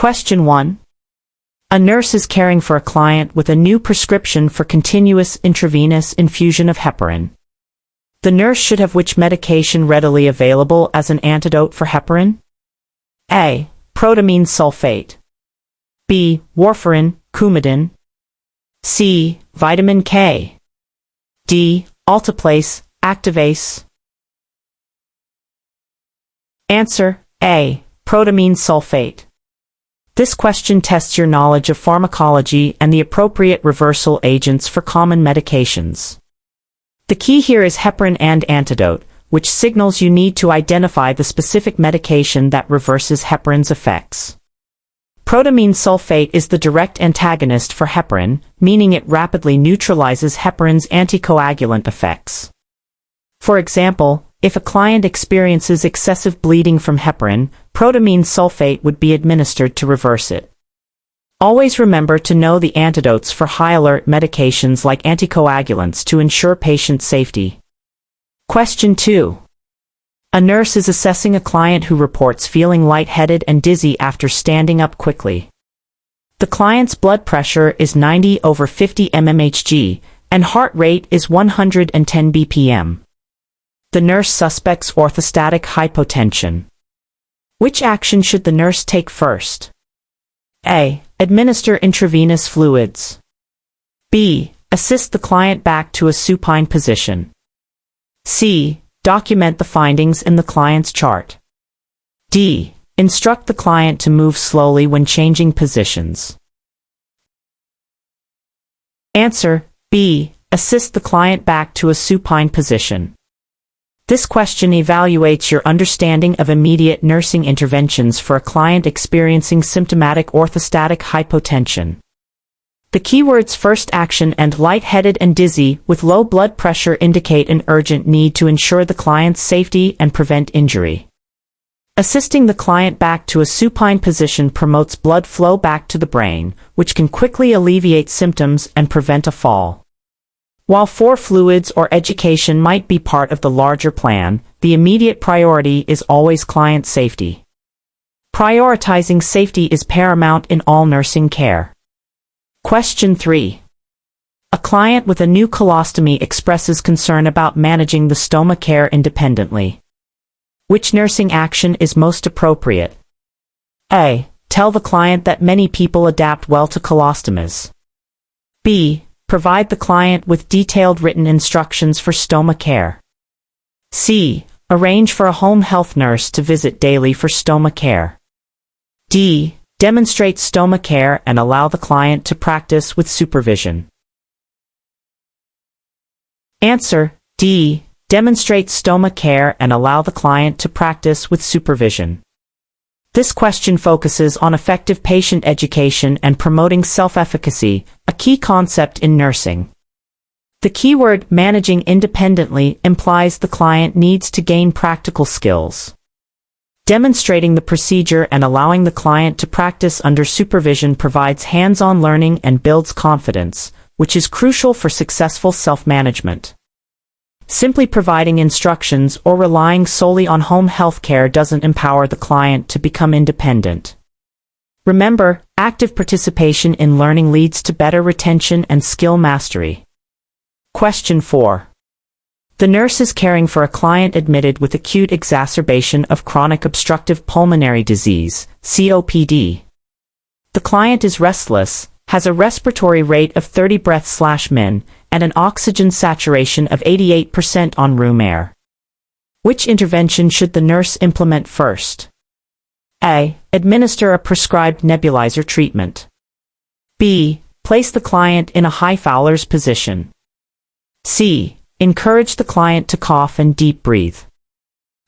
Question 1. A nurse is caring for a client with a new prescription for continuous intravenous infusion of heparin. The nurse should have which medication readily available as an antidote for heparin? A. Protamine sulfate. B. Warfarin, Coumadin. C. Vitamin K. D. Alteplase, Activase. Answer: A. Protamine sulfate. This question tests your knowledge of pharmacology and the appropriate reversal agents for common medications. The key here is heparin and antidote, which signals you need to identify the specific medication that reverses heparin's effects. Protamine sulfate is the direct antagonist for heparin, meaning it rapidly neutralizes heparin's anticoagulant effects. For example, if a client experiences excessive bleeding from heparin, protamine sulfate would be administered to reverse it. Always remember to know the antidotes for high-alert medications like anticoagulants to ensure patient safety. Question 2. A nurse is assessing a client who reports feeling lightheaded and dizzy after standing up quickly. The client's blood pressure is 90/50 mmHg, and heart rate is 110 bpm. The nurse suspects orthostatic hypotension. Which action should the nurse take first? A. Administer intravenous fluids. B. Assist the client back to a supine position. C. Document the findings in the client's chart. D. Instruct the client to move slowly when changing positions. Answer: B. Assist the client back to a supine position. This question evaluates your understanding of immediate nursing interventions for a client experiencing symptomatic orthostatic hypotension. The keywords first action and lightheaded and dizzy with low blood pressure indicate an urgent need to ensure the client's safety and prevent injury. Assisting the client back to a supine position promotes blood flow back to the brain, which can quickly alleviate symptoms and prevent a fall. While fluids or education might be part of the larger plan, the immediate priority is always client safety. Prioritizing safety is paramount in all nursing care. Question 3. A client with a new colostomy expresses concern about managing the stoma care independently. Which nursing action is most appropriate? A. Tell the client that many people adapt well to colostomies. B. Provide the client with detailed written instructions for stoma care. C. Arrange for a home health nurse to visit daily for stoma care. D. Demonstrate stoma care and allow the client to practice with supervision. Answer: D. Demonstrate stoma care and allow the client to practice with supervision. This question focuses on effective patient education and promoting self-efficacy, a key concept in nursing. The keyword managing independently implies the client needs to gain practical skills. Demonstrating the procedure and allowing the client to practice under supervision provides hands-on learning and builds confidence, which is crucial for successful self-management. Simply providing instructions or relying solely on home health care doesn't empower the client to become independent. Remember, active participation in learning leads to better retention and skill mastery. Question 4. The nurse is caring for a client admitted with acute exacerbation of chronic obstructive pulmonary disease, COPD. The client is restless, has a respiratory rate of 30 breaths/min, and an oxygen saturation of 88% on room air. Which intervention should the nurse implement first? A. Administer a prescribed nebulizer treatment. B. Place the client in a high Fowler's position. C. Encourage the client to cough and deep breathe.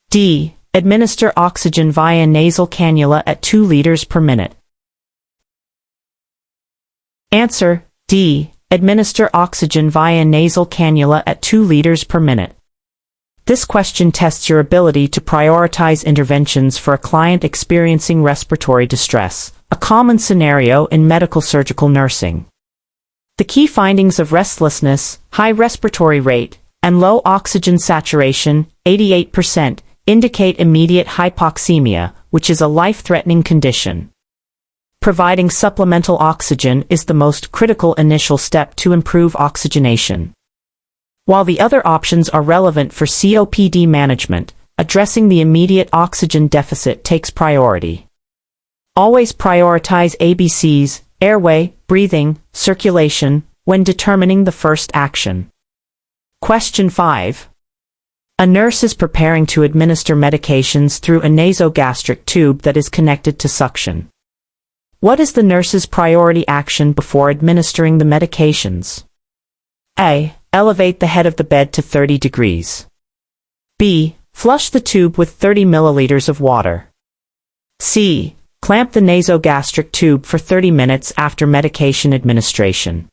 D. Administer oxygen via nasal cannula at 2 liters per minute. Answer: D. Administer oxygen via nasal cannula at 2 liters per minute. This question tests your ability to prioritize interventions for a client experiencing respiratory distress, a common scenario in medical surgical nursing. The key findings of restlessness, high respiratory rate, and low oxygen saturation, 88%, indicate immediate hypoxemia, which is a life-threatening condition. providing supplemental oxygen is the most critical initial step to improve oxygenation. While the other options are relevant for COPD management, addressing the immediate oxygen deficit takes priority. Always prioritize ABCs, airway, breathing, circulation, when determining the first action. Question 5. A nurse is preparing to administer medications through a nasogastric tube that is connected to suction. What is the nurse's priority action before administering the medications? A. Elevate the head of the bed to 30 degrees. B. Flush the tube with 30 milliliters of water. C. Clamp the nasogastric tube for 30 minutes after medication administration.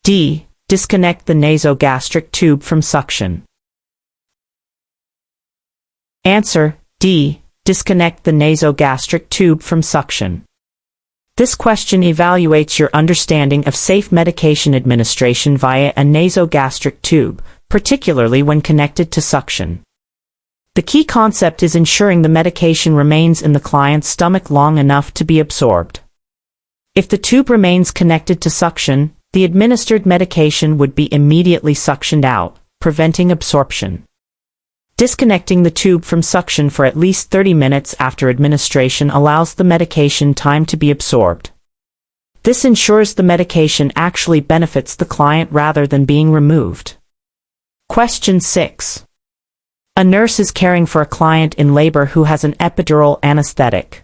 D. Disconnect the nasogastric tube from suction. Answer: D. Disconnect the nasogastric tube from suction. This question evaluates your understanding of safe medication administration via a nasogastric tube, particularly when connected to suction. The key concept is ensuring the medication remains in the client's stomach long enough to be absorbed. If the tube remains connected to suction, the administered medication would be immediately suctioned out, preventing absorption. Disconnecting the tube from suction for at least 30 minutes after administration allows the medication time to be absorbed. This ensures the medication actually benefits the client rather than being removed. Question 6. A nurse is caring for a client in labor who has an epidural anesthetic.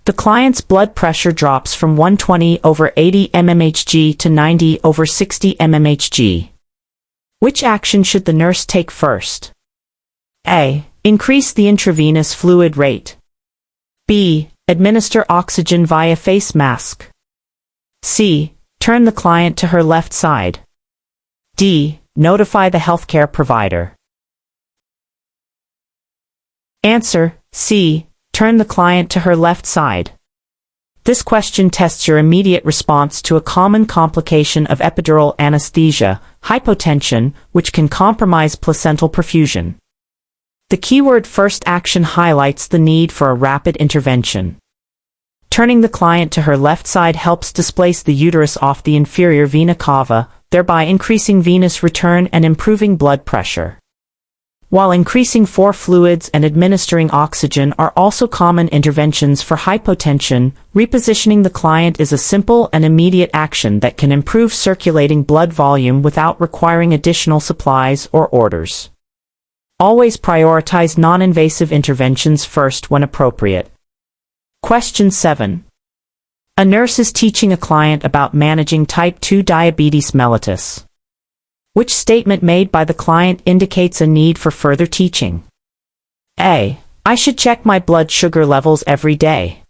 The client's blood pressure drops from 120/80 mmHg to 90/60 mmHg. Which action should the nurse take first? A. Increase the intravenous fluid rate. B. Administer oxygen via face mask. C. Turn the client to her left side. D. Notify the healthcare provider. Answer: C. Turn the client to her left side. This question tests your immediate response to a common complication of epidural anesthesia, hypotension, which can compromise placental perfusion. The keyword first action highlights the need for a rapid intervention. Turning the client to her left side helps displace the uterus off the inferior vena cava, thereby increasing venous return and improving blood pressure. While increasing fluids and administering oxygen are also common interventions for hypotension, repositioning the client is a simple and immediate action that can improve circulating blood volume without requiring additional supplies or orders. Always prioritize non-invasive interventions first when appropriate. Question 7. A nurse is teaching a client about managing type 2 diabetes mellitus. Which statement made by the client indicates a need for further teaching? A. I should check my blood sugar levels every day.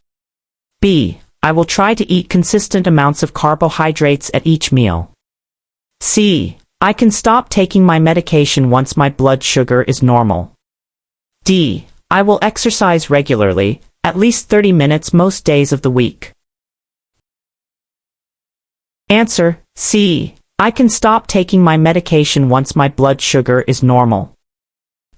B. I will try to eat consistent amounts of carbohydrates at each meal. C. I can stop taking my medication once my blood sugar is normal. D. I will exercise regularly, at least 30 minutes most days of the week. Answer: C. I can stop taking my medication once my blood sugar is normal.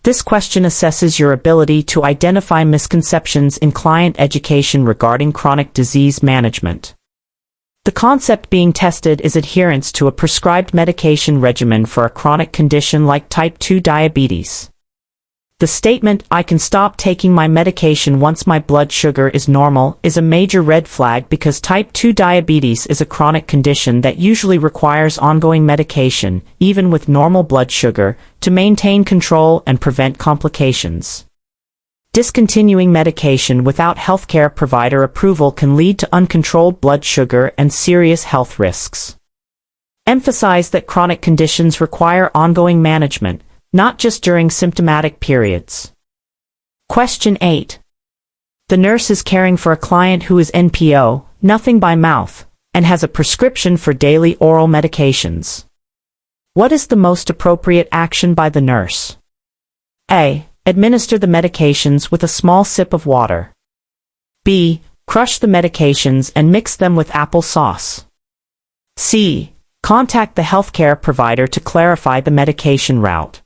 This question assesses your ability to identify misconceptions in client education regarding chronic disease management. The concept being tested is adherence to a prescribed medication regimen for a chronic condition like type 2 diabetes. The statement, "I can stop taking my medication once my blood sugar is normal," is a major red flag because type 2 diabetes is a chronic condition that usually requires ongoing medication, even with normal blood sugar, to maintain control and prevent complications. Discontinuing medication without healthcare provider approval can lead to uncontrolled blood sugar and serious health risks. Emphasize that chronic conditions require ongoing management, not just during symptomatic periods. Question 8. The nurse is caring for a client who is NPO, nothing by mouth, and has a prescription for daily oral medications. What is the most appropriate action by the nurse? A. Administer the medications with a small sip of water. B. Crush the medications and mix them with apple sauce. C. Contact the healthcare provider to clarify the medication route.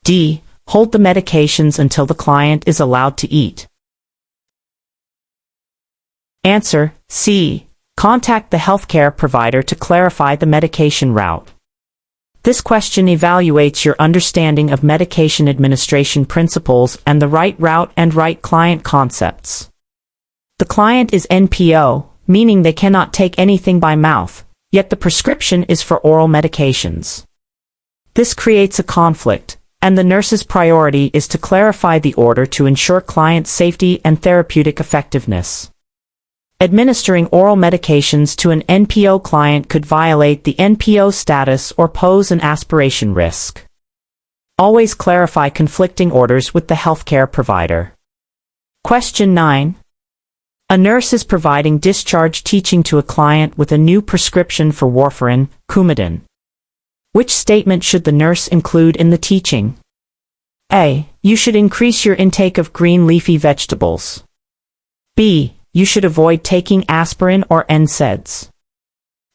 D. Hold the medications until the client is allowed to eat. Answer: C. Contact the healthcare provider to clarify the medication route. This question evaluates your understanding of medication administration principles and the right route and right client concepts. The client is NPO, meaning they cannot take anything by mouth, yet the prescription is for oral medications. This creates a conflict, and the nurse's priority is to clarify the order to ensure client safety and therapeutic effectiveness. Administering oral medications to an NPO client could violate the NPO status or pose an aspiration risk. Always clarify conflicting orders with the healthcare provider. Question 9. A nurse is providing discharge teaching to a client with a new prescription for warfarin, Coumadin. Which statement should the nurse include in the teaching? A. You should increase your intake of green leafy vegetables. B. You should avoid taking aspirin or NSAIDs.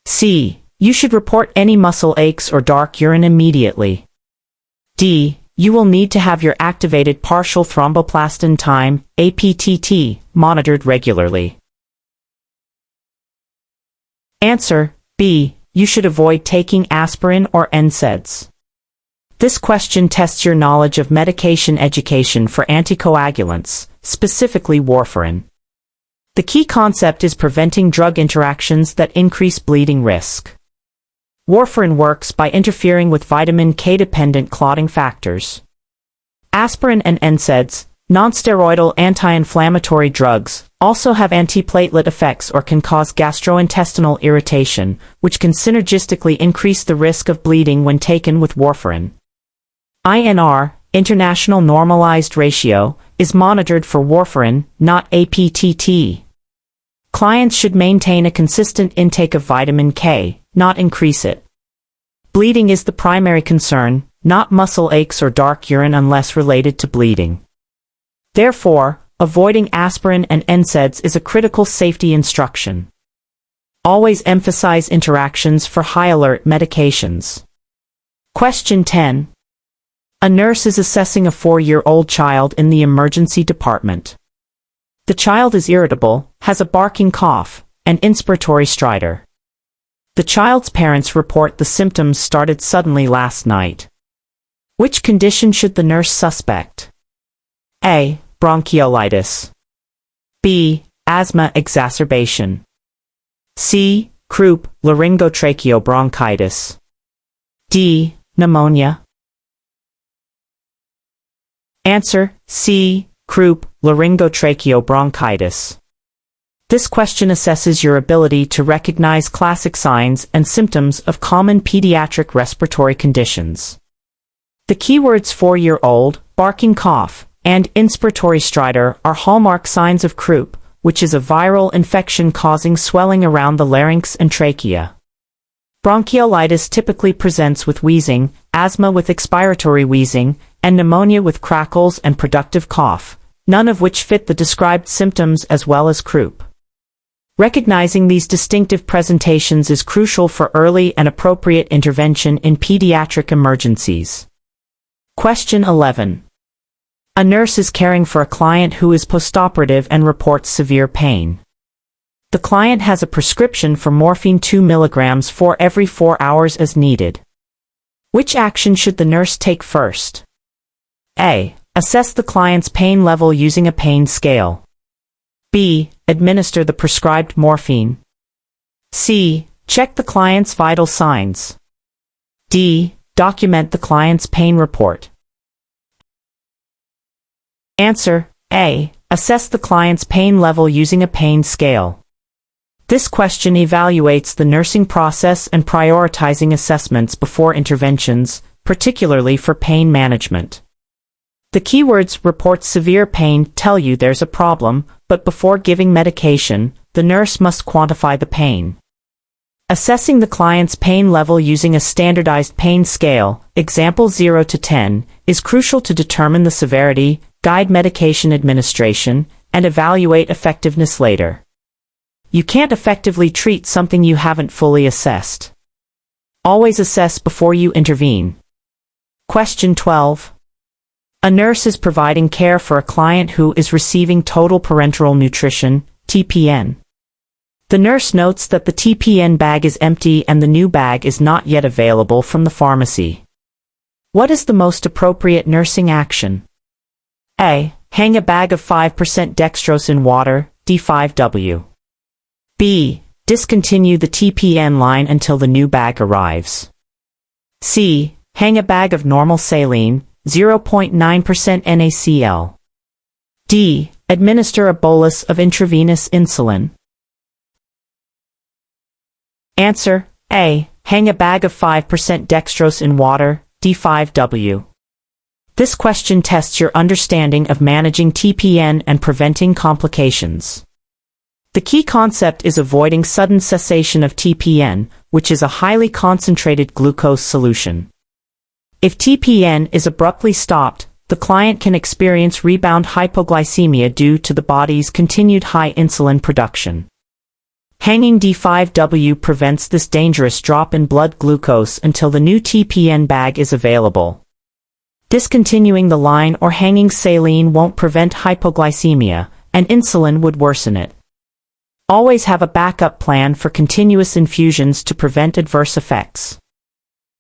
C. You should report any muscle aches or dark urine immediately. D. You will need to have your activated partial thromboplastin time, APTT, monitored regularly. Answer: B. You should avoid taking aspirin or NSAIDs. This question tests your knowledge of medication education for anticoagulants, specifically warfarin. The key concept is preventing drug interactions that increase bleeding risk. Warfarin works by interfering with vitamin K-dependent clotting factors. Aspirin and NSAIDs, nonsteroidal anti-inflammatory drugs, also have antiplatelet effects or can cause gastrointestinal irritation, which can synergistically increase the risk of bleeding when taken with warfarin. INR, International Normalized Ratio, is monitored for warfarin, not APTT. Clients should maintain a consistent intake of vitamin K, not increase it. Bleeding is the primary concern, not muscle aches or dark urine unless related to bleeding. Therefore, avoiding aspirin and NSAIDs is a critical safety instruction. Always emphasize interactions for high-alert medications. Question 10. A nurse is assessing a 4-year-old child in the emergency department. The child is irritable, has a barking cough, and inspiratory stridor. The child's parents report the symptoms started suddenly last night. Which condition should the nurse suspect? A. Bronchiolitis. B. Asthma exacerbation. C. Croup, laryngotracheobronchitis. D. Pneumonia. Answer: C. Croup, laryngotracheobronchitis. This question assesses your ability to recognize classic signs and symptoms of common pediatric respiratory conditions. The keywords 4-year-old, barking cough, and inspiratory stridor are hallmark signs of croup, which is a viral infection causing swelling around the larynx and trachea. Bronchiolitis typically presents with wheezing, asthma with expiratory wheezing, and pneumonia with crackles and productive cough, none of which fit the described symptoms as well as croup. Recognizing these distinctive presentations is crucial for early and appropriate intervention in pediatric emergencies. Question 11. A nurse is caring for a client who is postoperative and reports severe pain. The client has a prescription for morphine 2 mg for every 4 hours as needed. Which action should the nurse take first? A. Assess the client's pain level using a pain scale. B. Administer the prescribed morphine. C. Check the client's vital signs. D. Document the client's pain report. Answer: A. Assess the client's pain level using a pain scale. This question evaluates the nursing process and prioritizing assessments before interventions, particularly for pain management. The keywords report severe pain tell you there's a problem, but before giving medication, the nurse must quantify the pain. Assessing the client's pain level using a standardized pain scale, example 0 to 10, is crucial to determine the severity, guide medication administration, and evaluate effectiveness later. You can't effectively treat something you haven't fully assessed. Always assess before you intervene. Question 12. A nurse is providing care for a client who is receiving total parenteral nutrition, TPN. The nurse notes that the TPN bag is empty and the new bag is not yet available from the pharmacy. What is the most appropriate nursing action? A. Hang a bag of 5% dextrose in water, D5W. B. Discontinue the TPN line until the new bag arrives. C. Hang a bag of normal saline, 0.9% NaCl. D. Administer a bolus of intravenous insulin. Answer: A. Hang a bag of 5% dextrose in water, D5W. This question tests your understanding of managing TPN and preventing complications. The key concept is avoiding sudden cessation of TPN, which is a highly concentrated glucose solution. If TPN is abruptly stopped, the client can experience rebound hypoglycemia due to the body's continued high insulin production. Hanging D5W prevents this dangerous drop in blood glucose until the new TPN bag is available. Discontinuing the line or hanging saline won't prevent hypoglycemia, and insulin would worsen it. Always have a backup plan for continuous infusions to prevent adverse effects.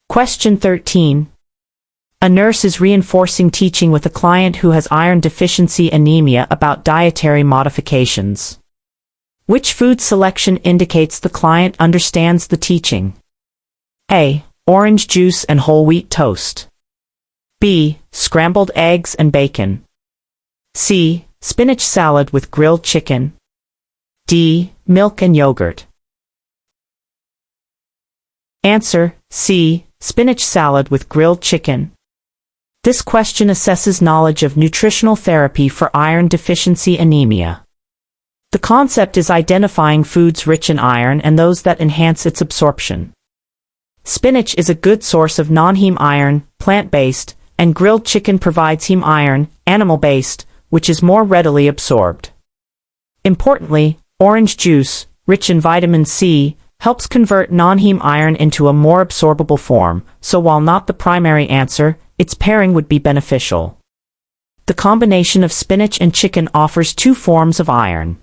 Question 13. A nurse is reinforcing teaching with a client who has iron deficiency anemia about dietary modifications. Which food selection indicates the client understands the teaching? A. Orange juice and whole wheat toast. B. Scrambled eggs and bacon. C. Spinach salad with grilled chicken. D. Milk and yogurt. Answer: C. Spinach salad with grilled chicken. This question assesses knowledge of nutritional therapy for iron deficiency anemia. The concept is identifying foods rich in iron and those that enhance its absorption. Spinach is a good source of non-heme iron, plant-based, and grilled chicken provides heme iron, animal-based, which is more readily absorbed. Importantly, orange juice, rich in vitamin C, helps convert non-heme iron into a more absorbable form, so while not the primary answer, its pairing would be beneficial. The combination of spinach and chicken offers two forms of iron.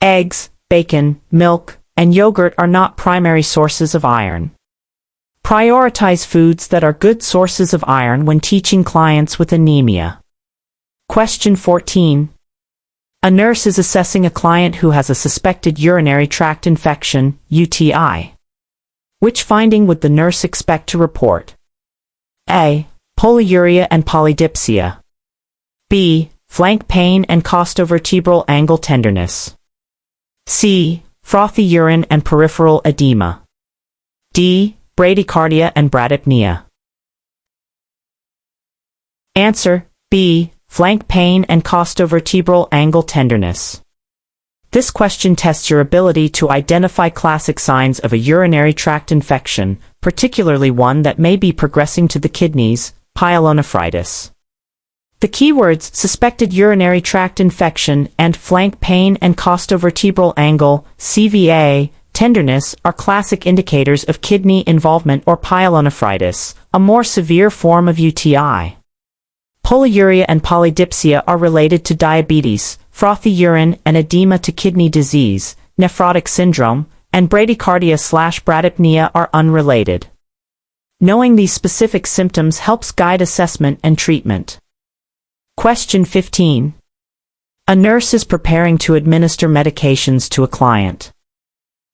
Eggs, bacon, milk, and yogurt are not primary sources of iron. Prioritize foods that are good sources of iron when teaching clients with anemia. Question 14. A nurse is assessing a client who has a suspected urinary tract infection, UTI. Which finding would the nurse expect to report? A. Polyuria and polydipsia. B. Flank pain and costovertebral angle tenderness. C. Frothy urine and peripheral edema. D. Bradycardia and bradypnea. Answer: B. Flank pain and costovertebral angle tenderness. This question tests your ability to identify classic signs of a urinary tract infection, particularly one that may be progressing to the kidneys, pyelonephritis. The keywords suspected urinary tract infection and flank pain and costovertebral angle, CVA, tenderness are classic indicators of kidney involvement or pyelonephritis, a more severe form of UTI. Polyuria and polydipsia are related to diabetes, frothy urine and edema to kidney disease, nephrotic syndrome, and bradycardia/bradypnea are unrelated. Knowing these specific symptoms helps guide assessment and treatment. Question 15. A nurse is preparing to administer medications to a client.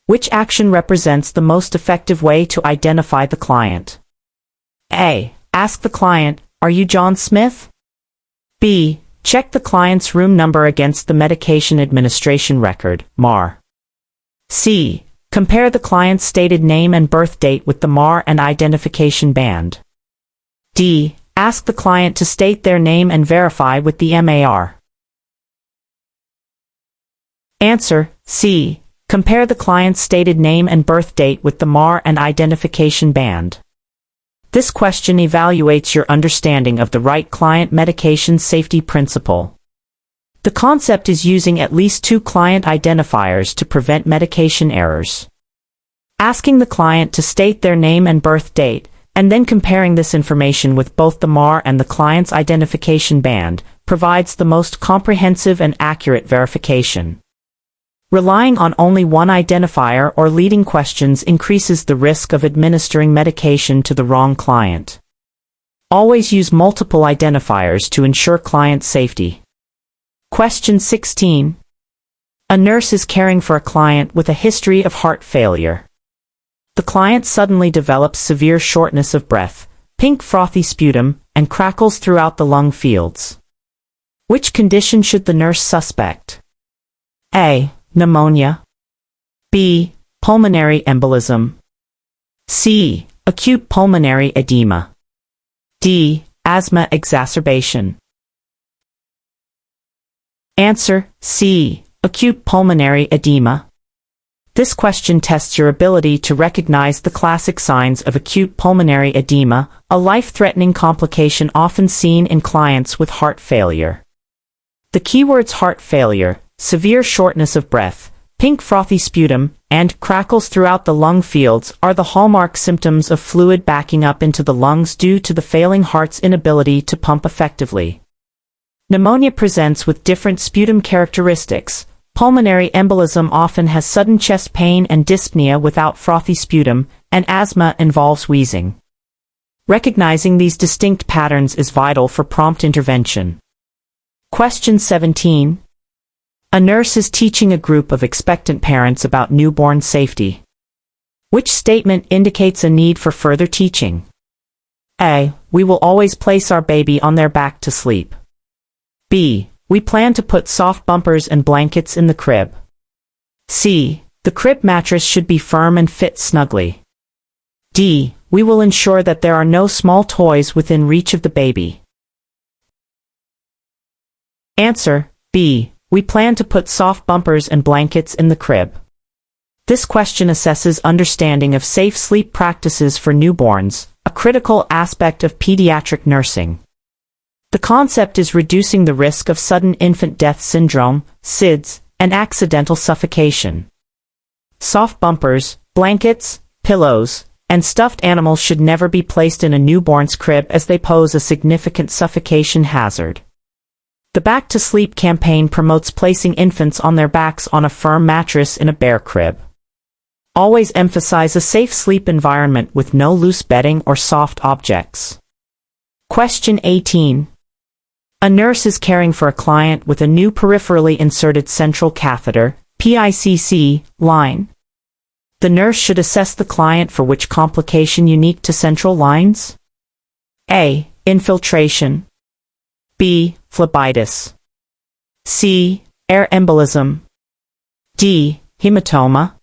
Which action represents the most effective way to identify the client? A. Ask the client, "Are you John Smith?" B. Check the client's room number against the medication administration record, MAR. C. Compare the client's stated name and birth date with the MAR and identification band. D. Ask the client to state their name and verify with the MAR. Answer: C. Compare the client's stated name and birth date with the MAR and identification band. This question evaluates your understanding of the right client medication safety principle. The concept is using at least two client identifiers to prevent medication errors. Asking the client to state their name and birth date, and then comparing this information with both the MAR and the client's identification band, provides the most comprehensive and accurate verification. Relying on only one identifier or leading questions increases the risk of administering medication to the wrong client. Always use multiple identifiers to ensure client safety. Question 16. A nurse is caring for a client with a history of heart failure. The client suddenly develops severe shortness of breath, pink frothy sputum, and crackles throughout the lung fields. Which condition should the nurse suspect? A. Pneumonia. B. Pulmonary embolism. C. Acute pulmonary edema. D. Asthma exacerbation. Answer: C. Acute pulmonary edema. This question tests your ability to recognize the classic signs of acute pulmonary edema, a life-threatening complication often seen in clients with heart failure. The keywords heart failure, severe shortness of breath, pink frothy sputum, and crackles throughout the lung fields are the hallmark symptoms of fluid backing up into the lungs due to the failing heart's inability to pump effectively. Pneumonia presents with different sputum characteristics. Pulmonary embolism often has sudden chest pain and dyspnea without frothy sputum, and asthma involves wheezing. Recognizing these distinct patterns is vital for prompt intervention. Question 17. A nurse is teaching a group of expectant parents about newborn safety. Which statement indicates a need for further teaching? A. We will always place our baby on their back to sleep. B. We plan to put soft bumpers and blankets in the crib. C. The crib mattress should be firm and fit snugly. D. We will ensure that there are no small toys within reach of the baby. Answer: B. We plan to put soft bumpers and blankets in the crib. This question assesses understanding of safe sleep practices for newborns, a critical aspect of pediatric nursing. The concept is reducing the risk of sudden infant death syndrome, SIDS, and accidental suffocation. Soft bumpers, blankets, pillows, and stuffed animals should never be placed in a newborn's crib as they pose a significant suffocation hazard. The Back to Sleep campaign promotes placing infants on their backs on a firm mattress in a bare crib. Always emphasize a safe sleep environment with no loose bedding or soft objects. Question 18. A nurse is caring for a client with a new peripherally inserted central catheter, PICC, line. The nurse should assess the client for which complication unique to central lines? A. Infiltration. B. Phlebitis. C. Air embolism. D. Hematoma.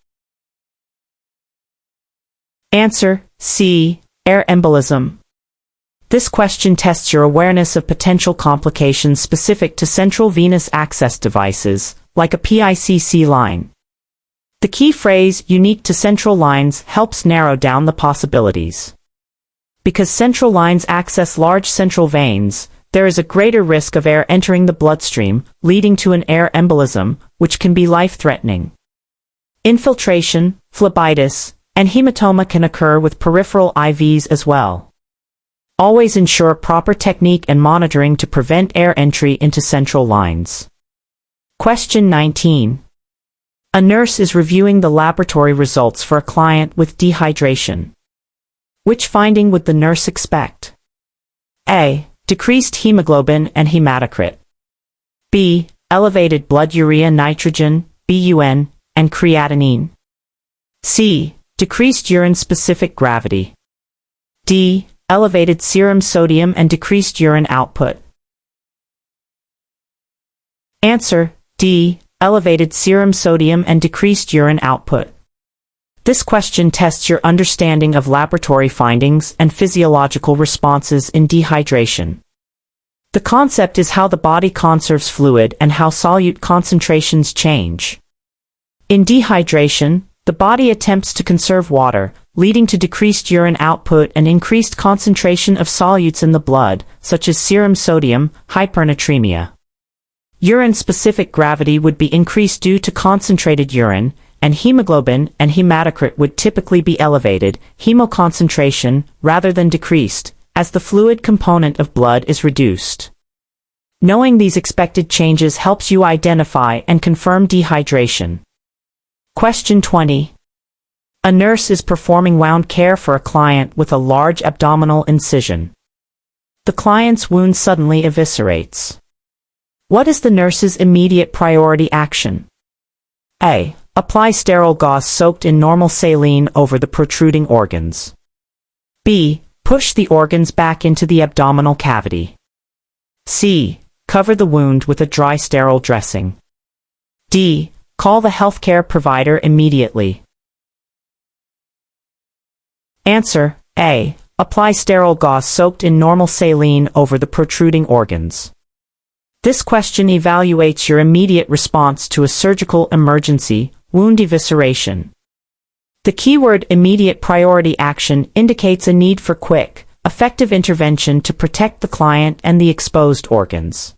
Answer: C. Air embolism. This question tests your awareness of potential complications specific to central venous access devices, like a PICC line. The key phrase, unique to central lines, helps narrow down the possibilities. Because central lines access large central veins, there is a greater risk of air entering the bloodstream, leading to an air embolism, which can be life-threatening. Infiltration, phlebitis, and hematoma can occur with peripheral IVs as well. Always ensure proper technique and monitoring to prevent air entry into central lines. Question 19. A nurse is reviewing the laboratory results for a client with dehydration. Which finding would the nurse expect? A. Decreased hemoglobin and hematocrit. B. Elevated blood urea nitrogen, BUN, and creatinine. C. Decreased urine-specific gravity. D. Elevated serum sodium and decreased urine output. Answer: D. Elevated serum sodium and decreased urine output. This question tests your understanding of laboratory findings and physiological responses in dehydration. The concept is how the body conserves fluid and how solute concentrations change. In dehydration, the body attempts to conserve water, leading to decreased urine output and increased concentration of solutes in the blood, such as serum sodium, hypernatremia. Urine-specific gravity would be increased due to concentrated urine, and hemoglobin and hematocrit would typically be elevated, hemoconcentration, rather than decreased, as the fluid component of blood is reduced. Knowing these expected changes helps you identify and confirm dehydration. Question 20. A nurse is performing wound care for a client with a large abdominal incision. The client's wound suddenly eviscerates. What is the nurse's immediate priority action? A. Apply sterile gauze soaked in normal saline over the protruding organs. B. Push the organs back into the abdominal cavity. C. Cover the wound with a dry sterile dressing. D. Call the healthcare provider immediately. Answer: A. Apply sterile gauze soaked in normal saline over the protruding organs. This question evaluates your immediate response to a surgical emergency, wound evisceration. The keyword immediate priority action indicates a need for quick, effective intervention to protect the client and the exposed organs.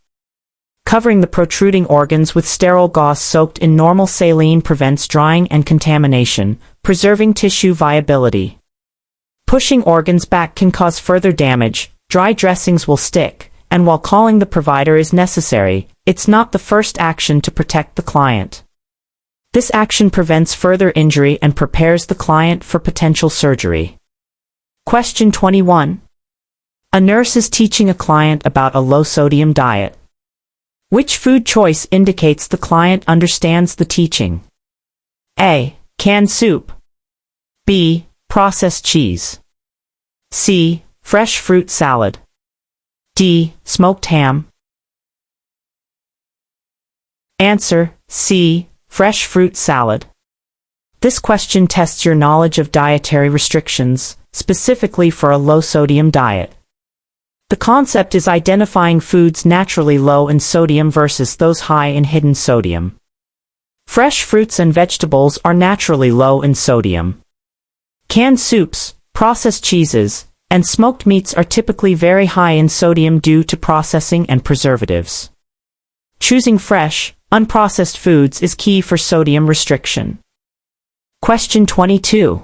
Covering the protruding organs with sterile gauze soaked in normal saline prevents drying and contamination, preserving tissue viability. Pushing organs back can cause further damage, dry dressings will stick, and while calling the provider is necessary, it's not the first action to protect the client. This action prevents further injury and prepares the client for potential surgery. Question 21. A nurse is teaching a client about a low-sodium diet. Which food choice indicates the client understands the teaching? A. Canned soup. B. Processed cheese. C. Fresh fruit salad. D. Smoked ham. Answer: C. Fresh fruit salad. This question tests your knowledge of dietary restrictions, specifically for a low-sodium diet. The concept is identifying foods naturally low in sodium versus those high in hidden sodium. Fresh fruits and vegetables are naturally low in sodium. Canned soups, processed cheeses, and smoked meats are typically very high in sodium due to processing and preservatives. Choosing fresh, unprocessed foods is key for sodium restriction. Question 22.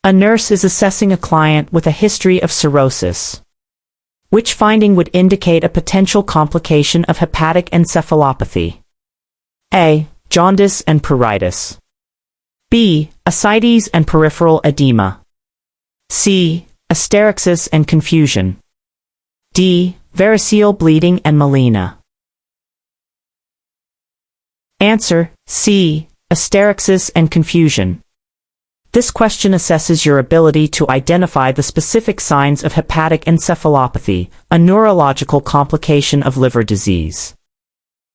A nurse is assessing a client with a history of cirrhosis. Which finding would indicate a potential complication of hepatic encephalopathy? A. Jaundice and pruritus. B. Ascites and peripheral edema. C. Asterixis and confusion. D. Variceal bleeding and melena. Answer: C. Asterixis and confusion. This question assesses your ability to identify the specific signs of hepatic encephalopathy, a neurological complication of liver disease.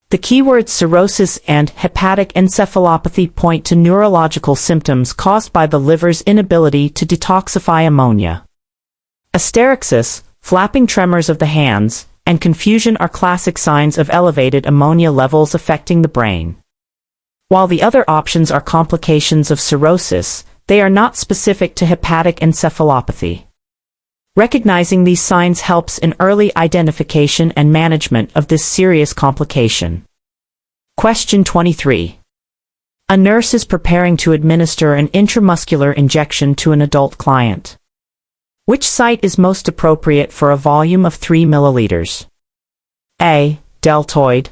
The keywords cirrhosis and hepatic encephalopathy point to neurological symptoms caused by the liver's inability to detoxify ammonia. Asterixis, flapping tremors of the hands, and confusion are classic signs of elevated ammonia levels affecting the brain. While the other options are complications of cirrhosis, they are not specific to hepatic encephalopathy. Recognizing these signs helps in early identification and management of this serious complication. Question 23. A nurse is preparing to administer an intramuscular injection to an adult client. Which site is most appropriate for a volume of 3 milliliters? A. Deltoid.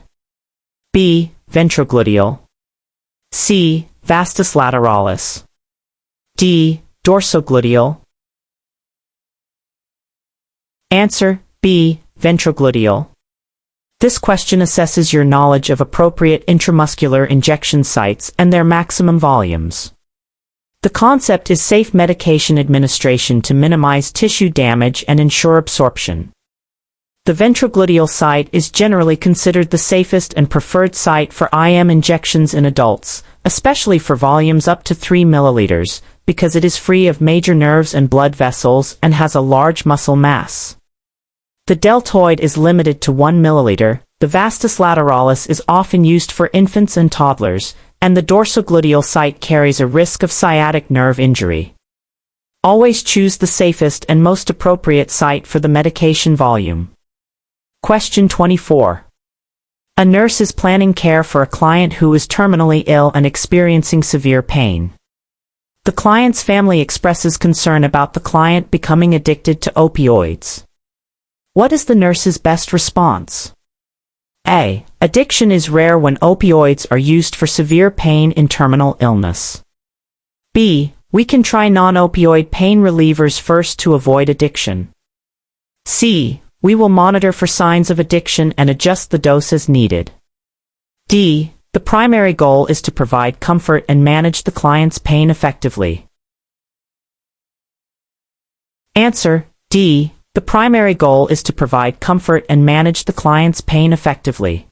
B. Ventrogluteal. C. Vastus lateralis. D. Dorsogluteal. Answer: B. Ventrogluteal. This question assesses your knowledge of appropriate intramuscular injection sites and their maximum volumes. The concept is safe medication administration to minimize tissue damage and ensure absorption. The ventrogluteal site is generally considered the safest and preferred site for IM injections in adults, especially for volumes up to 3 milliliters, because it is free of major nerves and blood vessels and has a large muscle mass. The deltoid is limited to 1 milliliter, the vastus lateralis is often used for infants and toddlers, and the dorsogluteal site carries a risk of sciatic nerve injury. Always choose the safest and most appropriate site for the medication volume. Question 24. A nurse is planning care for a client who is terminally ill and experiencing severe pain. The client's family expresses concern about the client becoming addicted to opioids. What is the nurse's best response? A. Addiction is rare when opioids are used for severe pain in terminal illness. B. We can try non-opioid pain relievers first to avoid addiction. C. We will monitor for signs of addiction and adjust the dose as needed. D. The primary goal is to provide comfort and manage the client's pain effectively. Answer: D. The primary goal is to provide comfort and manage the client's pain effectively.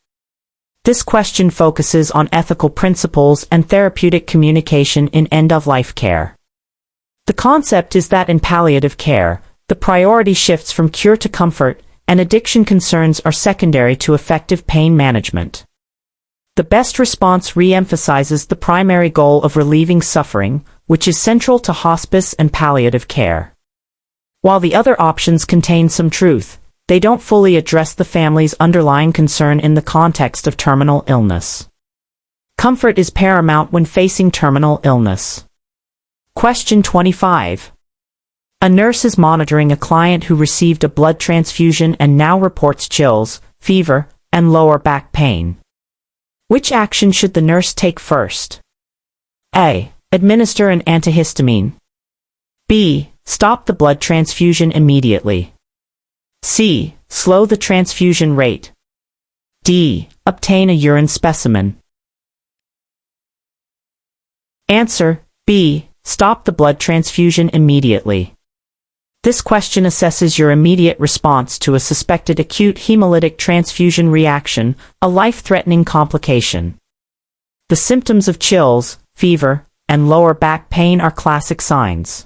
This question focuses on ethical principles and therapeutic communication in end-of-life care. The concept is that in palliative care, the priority shifts from cure to comfort, and addiction concerns are secondary to effective pain management. The best response re-emphasizes the primary goal of relieving suffering, which is central to hospice and palliative care. While the other options contain some truth, they don't fully address the family's underlying concern in the context of terminal illness. Comfort is paramount when facing terminal illness. Question 25. A nurse is monitoring a client who received a blood transfusion and now reports chills, fever, and lower back pain. Which action should the nurse take first? A. Administer an antihistamine. B. Stop the blood transfusion immediately. C. Slow the transfusion rate. D. Obtain a urine specimen. Answer: B. Stop the blood transfusion immediately. This question assesses your immediate response to a suspected acute hemolytic transfusion reaction, a life-threatening complication. The symptoms of chills, fever, and lower back pain are classic signs.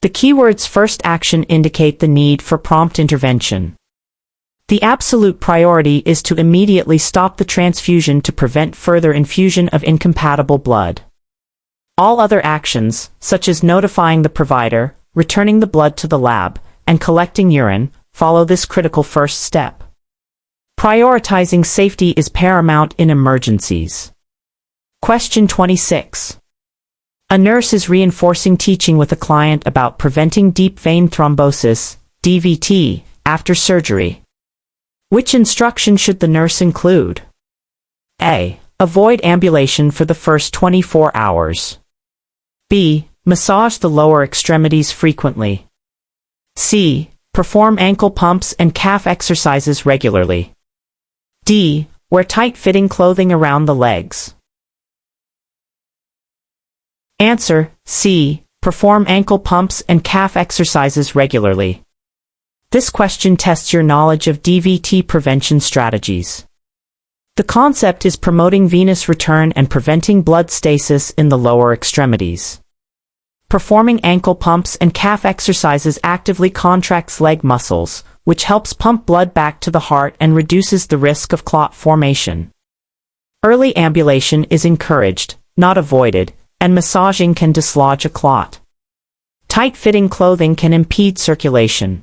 The keywords first action indicate the need for prompt intervention. The absolute priority is to immediately stop the transfusion to prevent further infusion of incompatible blood. All other actions, such as notifying the provider, returning the blood to the lab, and collecting urine, follow this critical first step. Prioritizing safety is paramount in emergencies. Question 26. A nurse is reinforcing teaching with a client about preventing deep vein thrombosis, DVT, after surgery. Which instruction should the nurse include? A. Avoid ambulation for the first 24 hours. B. Massage the lower extremities frequently. C. Perform ankle pumps and calf exercises regularly. D. Wear tight-fitting clothing around the legs. Answer: C. Perform ankle pumps and calf exercises regularly. This question tests your knowledge of DVT prevention strategies. The concept is promoting venous return and preventing blood stasis in the lower extremities. Performing ankle pumps and calf exercises actively contracts leg muscles, which helps pump blood back to the heart and reduces the risk of clot formation. Early ambulation is encouraged, not avoided, and massaging can dislodge a clot. Tight-fitting clothing can impede circulation.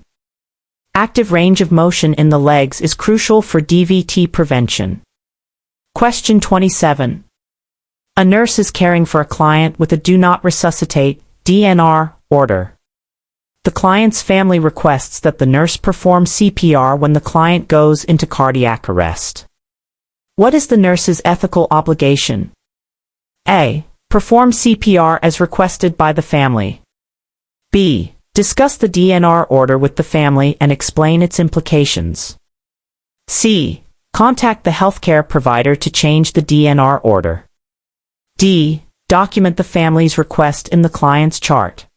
Active range of motion in the legs is crucial for DVT prevention. Question 27. A nurse is caring for a client with a Do Not Resuscitate, DNR, order. The client's family requests that the nurse perform CPR when the client goes into cardiac arrest. What is the nurse's ethical obligation? A. Perform CPR as requested by the family. B. Discuss the DNR order with the family and explain its implications. C. Contact the healthcare provider to change the DNR order. D. Document the family's request in the client's chart.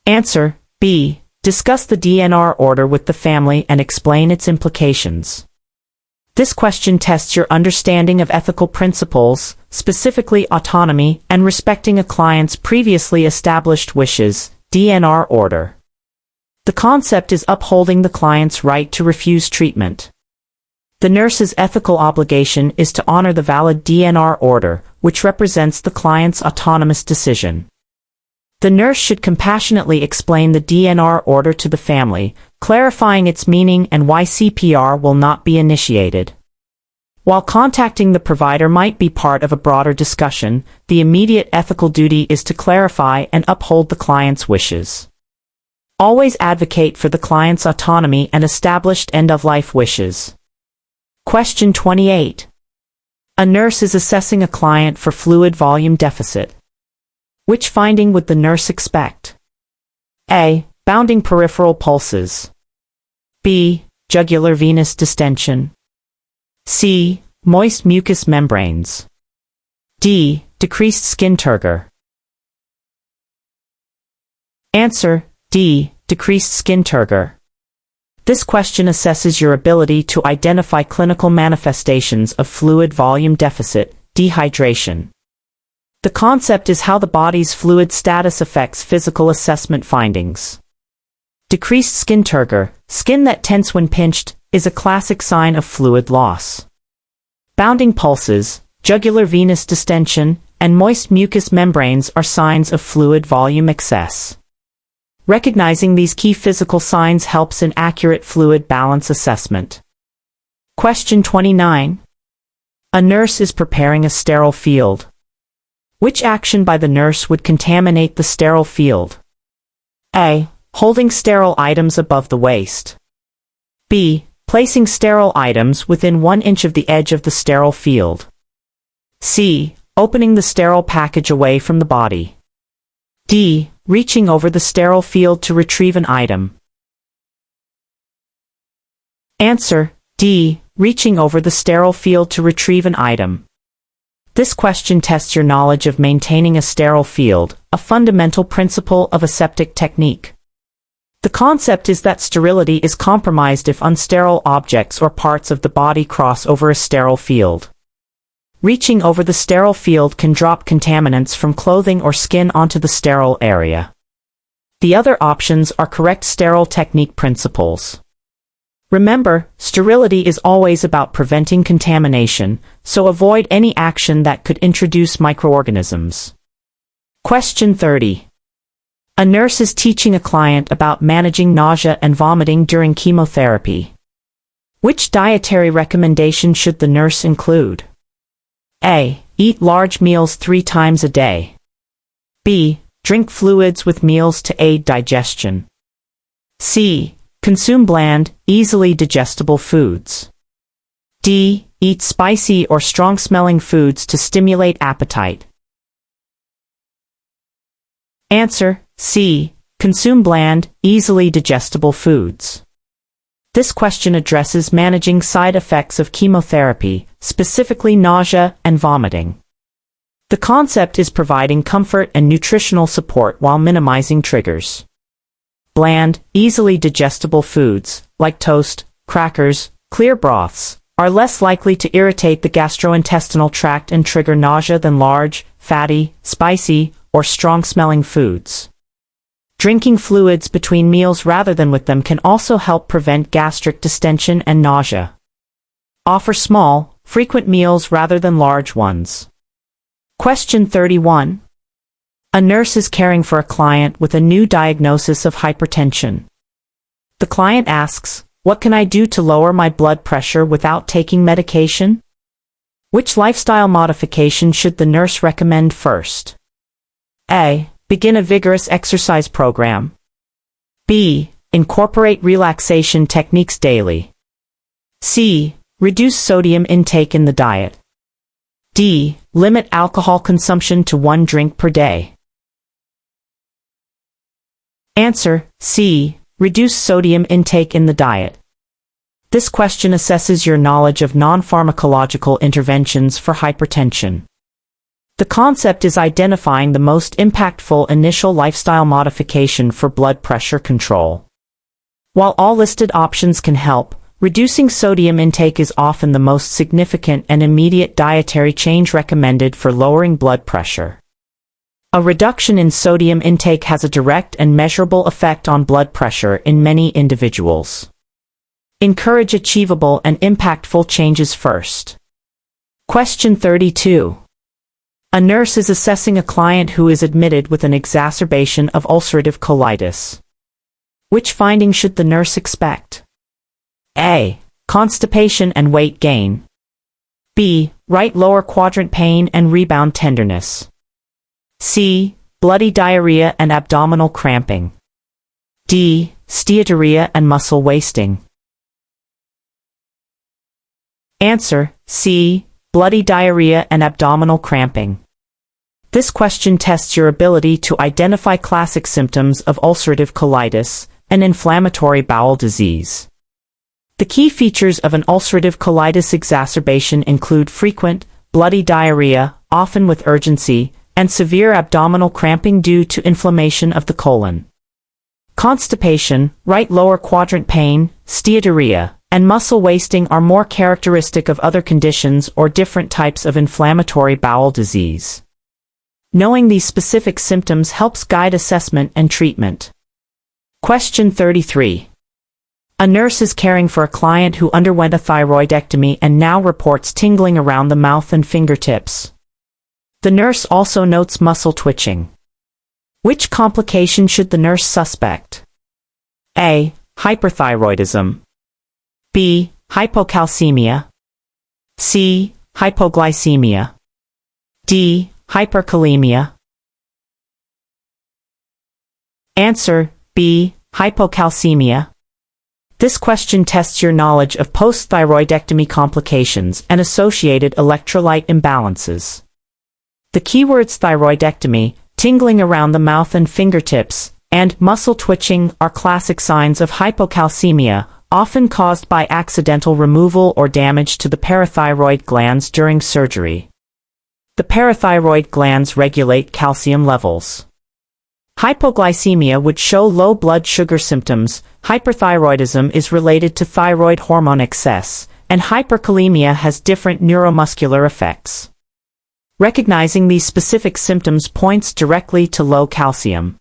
Answer: B. Discuss the DNR order with the family and explain its implications. This question tests your understanding of ethical principles, specifically autonomy and respecting a client's previously established wishes, DNR order. The concept is upholding the client's right to refuse treatment. The nurse's ethical obligation is to honor the valid DNR order, which represents the client's autonomous decision. The nurse should compassionately explain the DNR order to the family, clarifying its meaning and why CPR will not be initiated. While contacting the provider might be part of a broader discussion, the immediate ethical duty is to clarify and uphold the client's wishes. Always advocate for the client's autonomy and established end-of-life wishes. Question 28. A nurse is assessing a client for fluid volume deficit. Which finding would the nurse expect? A. Bounding peripheral pulses. B. Jugular venous distension. C. Moist mucous membranes. D. Decreased skin turgor. Answer: D. Decreased skin turgor. This question assesses your ability to identify clinical manifestations of fluid volume deficit, dehydration. The concept is how the body's fluid status affects physical assessment findings. Decreased skin turgor, skin that tense when pinched, is a classic sign of fluid loss. Bounding pulses, jugular venous distension, and moist mucous membranes are signs of fluid volume excess. Recognizing these key physical signs helps in accurate fluid balance assessment. Question 29. A nurse is preparing a sterile field. Which action by the nurse would contaminate the sterile field? A. Holding sterile items above the waist. B. Placing sterile items within 1 inch of the edge of the sterile field. C. Opening the sterile package away from the body. D. Reaching over the sterile field to retrieve an item. Answer: D. Reaching over the sterile field to retrieve an item. This question tests your knowledge of maintaining a sterile field, a fundamental principle of aseptic technique. The concept is that sterility is compromised if unsterile objects or parts of the body cross over a sterile field. Reaching over the sterile field can drop contaminants from clothing or skin onto the sterile area. The other options are correct sterile technique principles. Remember, sterility is always about preventing contamination, so avoid any action that could introduce microorganisms. Question 30. A nurse is teaching a client about managing nausea and vomiting during chemotherapy. Which dietary recommendation should the nurse include? A. Eat large meals 3 times a day. B. Drink fluids with meals to aid digestion. C. Consume bland, easily digestible foods. D. Eat spicy or strong-smelling foods to stimulate appetite. Answer: C. Consume bland, easily digestible foods. This question addresses managing side effects of chemotherapy, specifically nausea and vomiting. The concept is providing comfort and nutritional support while minimizing triggers. Bland, easily digestible foods, like toast, crackers, clear broths, are less likely to irritate the gastrointestinal tract and trigger nausea than large, fatty, spicy, or strong-smelling foods. Drinking fluids between meals rather than with them can also help prevent gastric distension and nausea. Offer small, frequent meals rather than large ones. Question 31. A nurse is caring for a client with a new diagnosis of hypertension. The client asks, "What can I do to lower my blood pressure without taking medication?" Which lifestyle modification should the nurse recommend first? A. Begin a vigorous exercise program. B. Incorporate relaxation techniques daily. C. Reduce sodium intake in the diet. D. Limit alcohol consumption to 1 drink per day. Answer: C. Reduce sodium intake in the diet. This question assesses your knowledge of non-pharmacological interventions for hypertension. The concept is identifying the most impactful initial lifestyle modification for blood pressure control. While all listed options can help, reducing sodium intake is often the most significant and immediate dietary change recommended for lowering blood pressure. A reduction in sodium intake has a direct and measurable effect on blood pressure in many individuals. Encourage achievable and impactful changes first. Question 32. A nurse is assessing a client who is admitted with an exacerbation of ulcerative colitis. Which finding should the nurse expect? A. Constipation and weight gain. B. Right lower quadrant pain and rebound tenderness. C. Bloody diarrhea and abdominal cramping. D. Steatorrhea and muscle wasting. Answer: C. Bloody diarrhea and abdominal cramping. This question tests your ability to identify classic symptoms of ulcerative colitis, an inflammatory bowel disease. The key features of an ulcerative colitis exacerbation include frequent, bloody diarrhea, often with urgency, and severe abdominal cramping due to inflammation of the colon. Constipation, right lower quadrant pain, steatorrhea, and muscle wasting are more characteristic of other conditions or different types of inflammatory bowel disease. Knowing these specific symptoms helps guide assessment and treatment. Question 33. A nurse is caring for a client who underwent a thyroidectomy and now reports tingling around the mouth and fingertips. The nurse also notes muscle twitching. Which complication should the nurse suspect? A. Hyperthyroidism. B. Hypocalcemia. C. Hypoglycemia. D. Hyperkalemia. Answer: B. Hypocalcemia. This question tests your knowledge of post-thyroidectomy complications and associated electrolyte imbalances. The keywords thyroidectomy, tingling around the mouth and fingertips, and muscle twitching are classic signs of hypocalcemia, often caused by accidental removal or damage to the parathyroid glands during surgery. The parathyroid glands regulate calcium levels. Hypoglycemia would show low blood sugar symptoms, hyperthyroidism is related to thyroid hormone excess, and hyperkalemia has different neuromuscular effects. Recognizing these specific symptoms points directly to low calcium.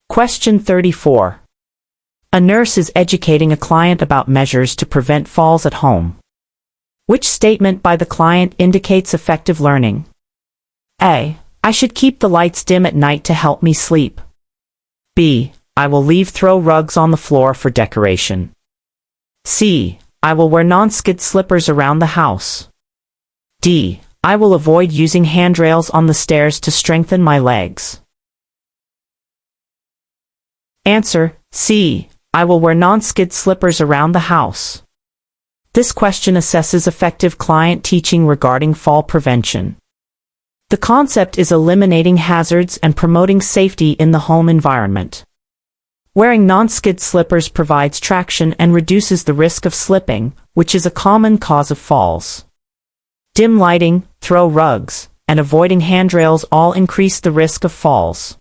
Question 34. A nurse is educating a client about measures to prevent falls at home. Which statement by the client indicates effective learning? A. I should keep the lights dim at night to help me sleep. B. I will leave throw rugs on the floor for decoration. C. I will wear non-skid slippers around the house. D. I will avoid using handrails on the stairs to strengthen my legs. Answer: C. I will wear non-skid slippers around the house. This question assesses effective client teaching regarding fall prevention. The concept is eliminating hazards and promoting safety in the home environment. Wearing non-skid slippers provides traction and reduces the risk of slipping, which is a common cause of falls. Dim lighting, throw rugs, and avoiding handrails all increase the risk of falls.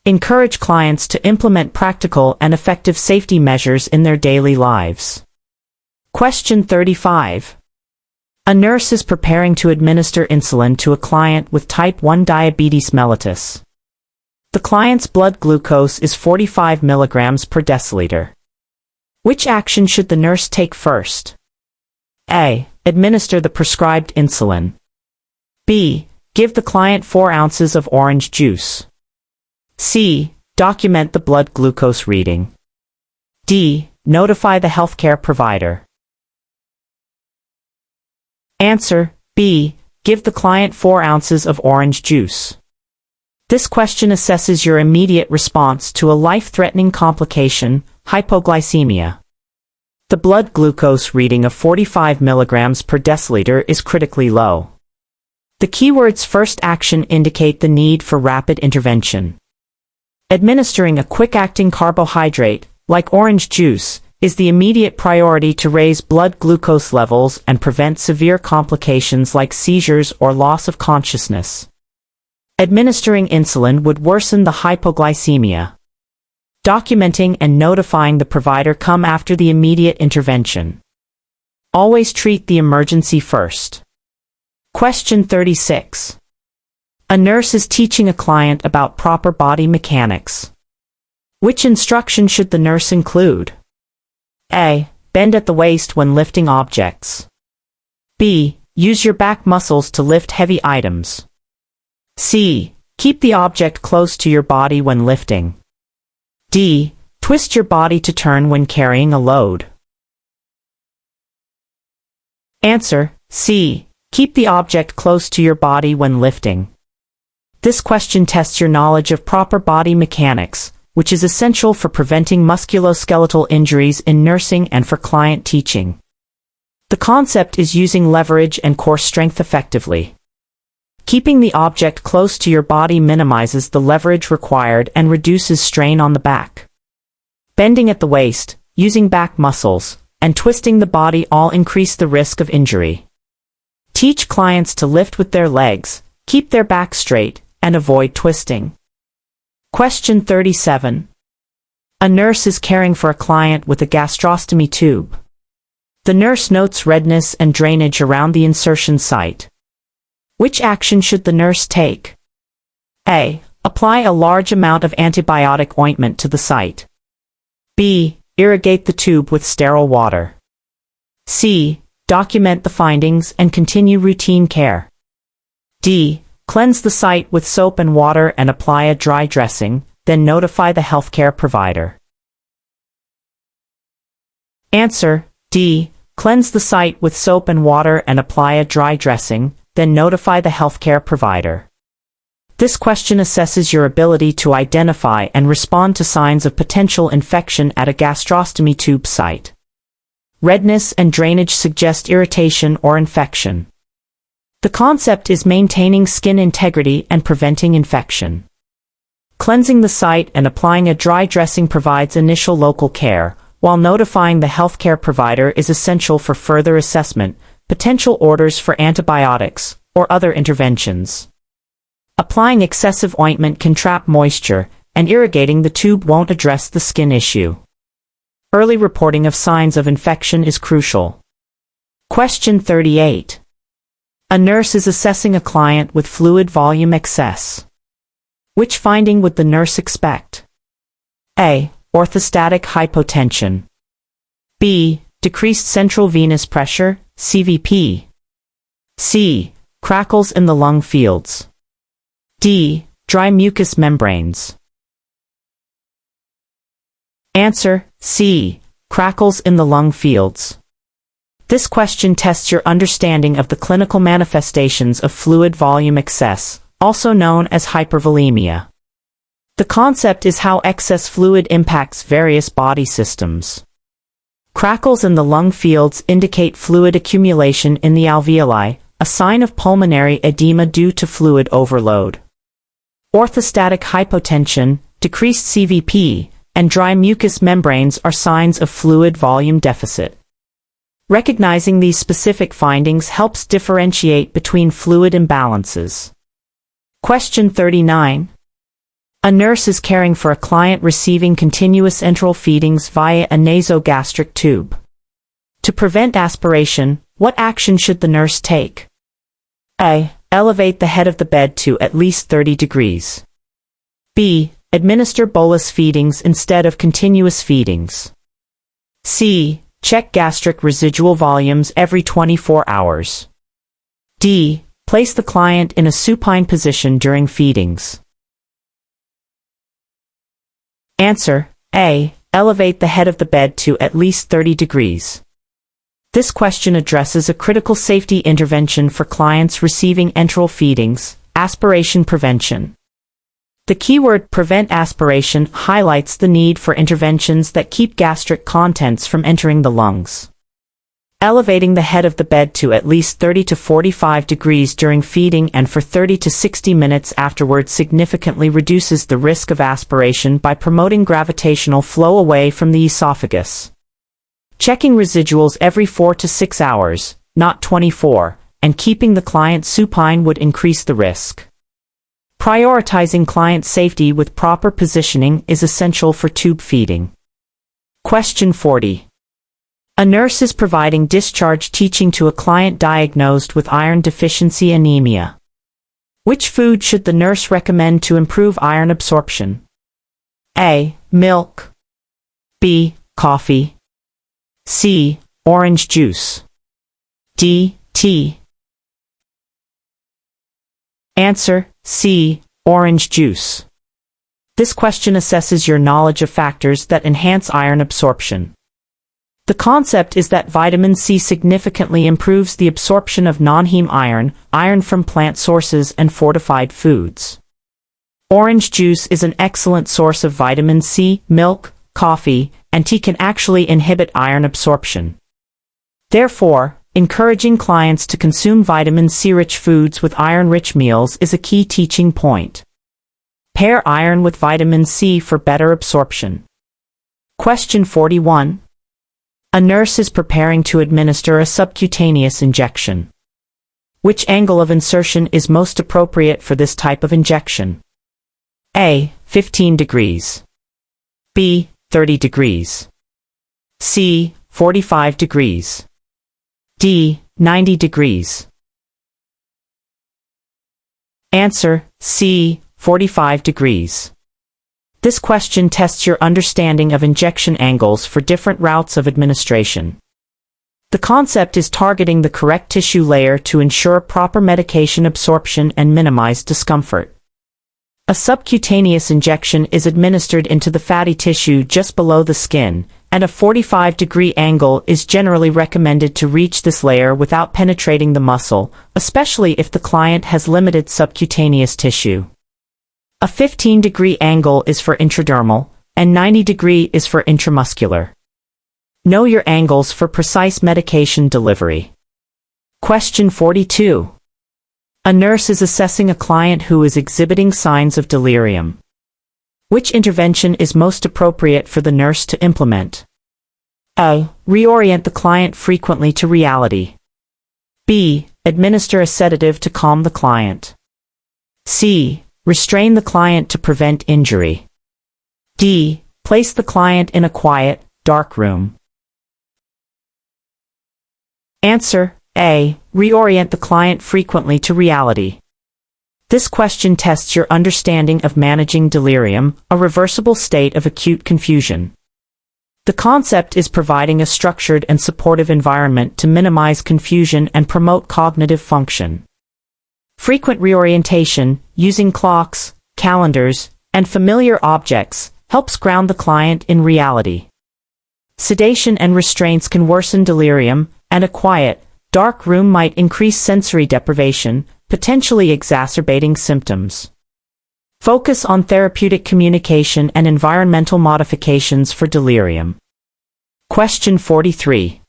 Encourage clients to implement practical and effective safety measures in their daily lives. Question 35. A nurse is preparing to administer insulin to a client with type 1 diabetes mellitus. The client's blood glucose is 45 mg per deciliter. Which action should the nurse take first? A. Administer the prescribed insulin. B. Give the client 4 ounces of orange juice. C. Document the blood glucose reading. D. Notify the healthcare provider. Answer: B. Give the client 4 ounces of orange juice. This question assesses your immediate response to a life-threatening complication, hypoglycemia. The blood glucose reading of 45 mg per deciliter is critically low. The keywords first action indicate the need for rapid intervention. Administering a quick-acting carbohydrate, like orange juice, is the immediate priority to raise blood glucose levels and prevent severe complications like seizures or loss of consciousness. Administering insulin would worsen the hypoglycemia. Documenting and notifying the provider come after the immediate intervention. Always treat the emergency first. Question 36. A nurse is teaching a client about proper body mechanics. Which instruction should the nurse include? A. Bend at the waist when lifting objects. B. Use your back muscles to lift heavy items. C. Keep the object close to your body when lifting. D. Twist your body to turn when carrying a load. Answer: C. Keep the object close to your body when lifting. This question tests your knowledge of proper body mechanics, which is essential for preventing musculoskeletal injuries in nursing and for client teaching. The concept is using leverage and core strength effectively. Keeping the object close to your body minimizes the leverage required and reduces strain on the back. Bending at the waist, using back muscles, and twisting the body all increase the risk of injury. Teach clients to lift with their legs, keep their back straight, and avoid twisting. Question 37. A nurse is caring for a client with a gastrostomy tube. The nurse notes redness and drainage around the insertion site. Which action should the nurse take? A. Apply a large amount of antibiotic ointment to the site. B. Irrigate the tube with sterile water. C. Document the findings and continue routine care. D. Cleanse the site with soap and water and apply a dry dressing, then notify the healthcare provider. Answer: D. Cleanse the site with soap and water and apply a dry dressing, then notify the healthcare provider. This question assesses your ability to identify and respond to signs of potential infection at a gastrostomy tube site. Redness and drainage suggest irritation or infection. The concept is maintaining skin integrity and preventing infection. Cleansing the site and applying a dry dressing provides initial local care, while notifying the healthcare provider is essential for further assessment, potential orders for antibiotics, or other interventions. Applying excessive ointment can trap moisture, and irrigating the tube won't address the skin issue. Early reporting of signs of infection is crucial. Question 38. A nurse is assessing a client with fluid volume excess. Which finding would the nurse expect? A. Orthostatic hypotension. B. Decreased central venous pressure, CVP. C. Crackles in the lung fields. D. Dry mucous membranes. Answer: C. Crackles in the lung fields. This question tests your understanding of the clinical manifestations of fluid volume excess, also known as hypervolemia. The concept is how excess fluid impacts various body systems. Crackles in the lung fields indicate fluid accumulation in the alveoli, a sign of pulmonary edema due to fluid overload. Orthostatic hypotension, decreased CVP, and dry mucous membranes are signs of fluid volume deficit. Recognizing these specific findings helps differentiate between fluid imbalances. Question 39. A nurse is caring for a client receiving continuous enteral feedings via a nasogastric tube. To prevent aspiration, what action should the nurse take? A. Elevate the head of the bed to at least 30 degrees. B. Administer bolus feedings instead of continuous feedings. C. Check gastric residual volumes every 24 hours. D. Place the client in a supine position during feedings. Answer: A. Elevate the head of the bed to at least 30 degrees. This question addresses a critical safety intervention for clients receiving enteral feedings, aspiration prevention. The keyword prevent aspiration highlights the need for interventions that keep gastric contents from entering the lungs. Elevating the head of the bed to at least 30 to 45 degrees during feeding and for 30 to 60 minutes afterwards significantly reduces the risk of aspiration by promoting gravitational flow away from the esophagus. Checking residuals every 4 to 6 hours, not 24, and keeping the client supine would increase the risk. Prioritizing client safety with proper positioning is essential for tube feeding. Question 40. A nurse is providing discharge teaching to a client diagnosed with iron deficiency anemia. Which food should the nurse recommend to improve iron absorption? A. Milk. B. Coffee. C. Orange juice. D. Tea. Answer: C. Orange juice. This question assesses your knowledge of factors that enhance iron absorption. The concept is that vitamin C significantly improves the absorption of non-heme iron, iron from plant sources and fortified foods. Orange juice is an excellent source of vitamin C, milk, coffee, and tea can actually inhibit iron absorption. Therefore, encouraging clients to consume vitamin C-rich foods with iron-rich meals is a key teaching point. Pair iron with vitamin C for better absorption. Question 41. A nurse is preparing to administer a subcutaneous injection. Which angle of insertion is most appropriate for this type of injection? A. 15 degrees. B. 30 degrees. C. 45 degrees. D. 90 degrees. Answer: C. 45 degrees. This question tests your understanding of injection angles for different routes of administration. The concept is targeting the correct tissue layer to ensure proper medication absorption and minimize discomfort. A subcutaneous injection is administered into the fatty tissue just below the skin, and a 45-degree angle is generally recommended to reach this layer without penetrating the muscle, especially if the client has limited subcutaneous tissue. A 15-degree angle is for intradermal, and 90-degree is for intramuscular. Know your angles for precise medication delivery. Question 42. A nurse is assessing a client who is exhibiting signs of delirium. Which intervention is most appropriate for the nurse to implement? A. Reorient the client frequently to reality. B. Administer a sedative to calm the client. C. Restrain the client to prevent injury. D. Place the client in a quiet, dark room. Answer: A. Reorient the client frequently to reality. This question tests your understanding of managing delirium, a reversible state of acute confusion. The concept is providing a structured and supportive environment to minimize confusion and promote cognitive function. Frequent reorientation, using clocks, calendars, and familiar objects, helps ground the client in reality. Sedation and restraints can worsen delirium, and a quiet, dark room might increase sensory deprivation, potentially exacerbating symptoms. Focus on therapeutic communication and environmental modifications for delirium. Question 43.